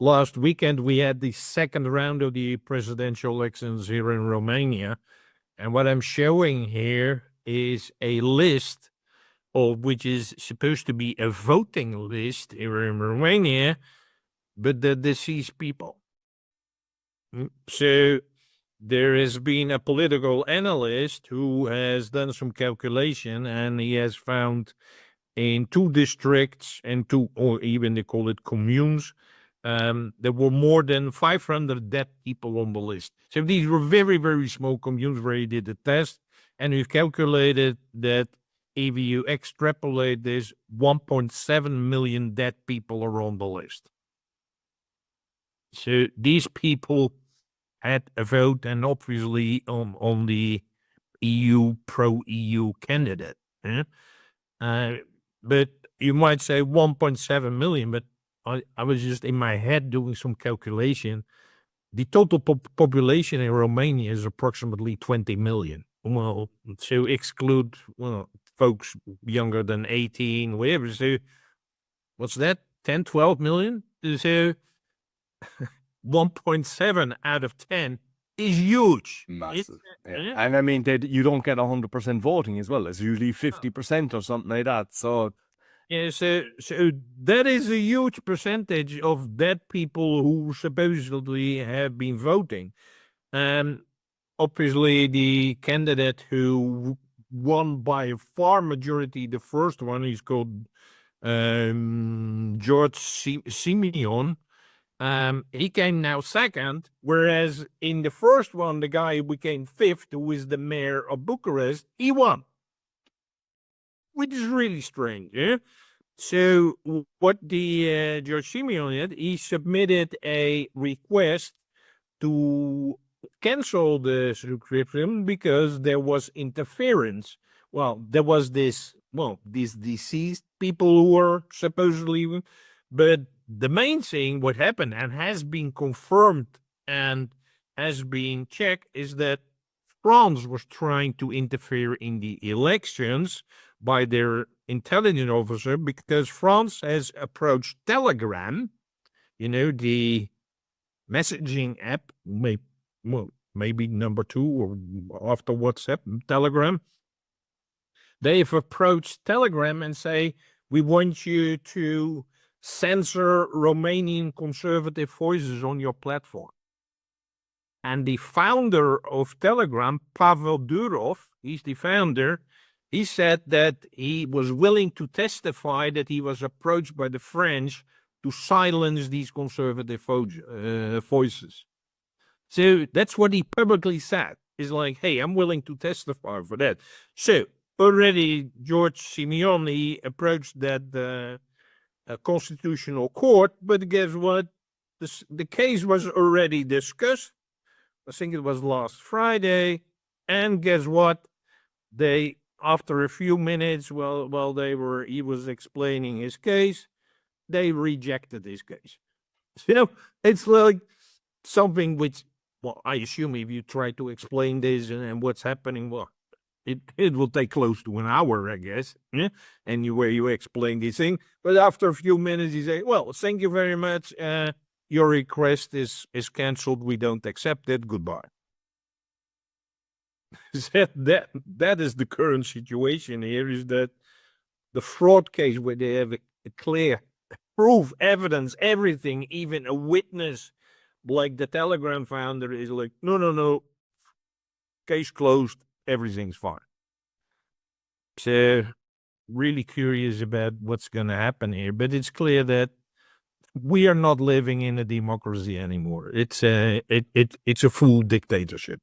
last weekend we had the second round of the presidential elections here in Romania. And what I'm showing here is a list of which is supposed to be a voting list here in Romania, but the deceased people. So there has been a political analyst who has done some calculation, and he has found in 2 districts and or even they call it communes, there were more than 500 dead people on the list. So these were very, very small communes where he did the test, and we've calculated that if you extrapolate this, 1.7 million dead people are on the list. So these people had a vote, and obviously on the pro-EU candidate. But you might say 1.7 million, but I was just in my head doing some calculation. The total population in Romania is approximately 20 million. Well, to exclude, folks younger than 18, whatever. So what's that? 10, 12 million? So 1.7 out of 10 is huge. Massive. Yeah. And I mean, you don't get 100% voting as well. It's usually 50% or something like that. So yeah, so that is a huge percentage of dead people who supposedly have been voting. Obviously, the candidate who won by a far majority, the first one, he's called George Simeon. He came now second, whereas in the first one, the guy who became fifth, who is the mayor of Bucharest, he won. Which is really strange, yeah? So what the George Simeon did, he submitted a request to cancel the subscription because there was interference. Well, there was these deceased people who were supposedly, but the main thing, what happened and has been confirmed and has been checked, is that France was trying to interfere in the elections by their intelligence officer, because France has approached Telegram, the messaging app, maybe number 2 or after WhatsApp, Telegram. They've approached Telegram and say, we want you to censor Romanian conservative voices on your platform. And the founder of Telegram, Pavel Durov, he's the founder, he said that he was willing to testify that he was approached by the French to silence these conservative voices. So that's what he publicly said. He's like, hey, I'm willing to testify for that. So already George Simeon, he approached that constitutional court, but guess what? The case was already discussed. I think it was last Friday. And guess what? They, after a few minutes, while he was explaining his case, they rejected his case. So it's like something which, I assume if you try to explain this and what's happening, it will take close to an hour, I guess. Yeah? And where you explain this thing. But after a few minutes, you say, well, thank you very much. Your request is canceled. We don't accept it. Goodbye. That is the current situation here, is that the fraud case where they have a clear proof, evidence, everything, even a witness, like the Telegram founder, is like, no, case closed, everything's fine. So really curious about what's going to happen here, but it's clear that we are not living in a democracy anymore. It's a full dictatorship.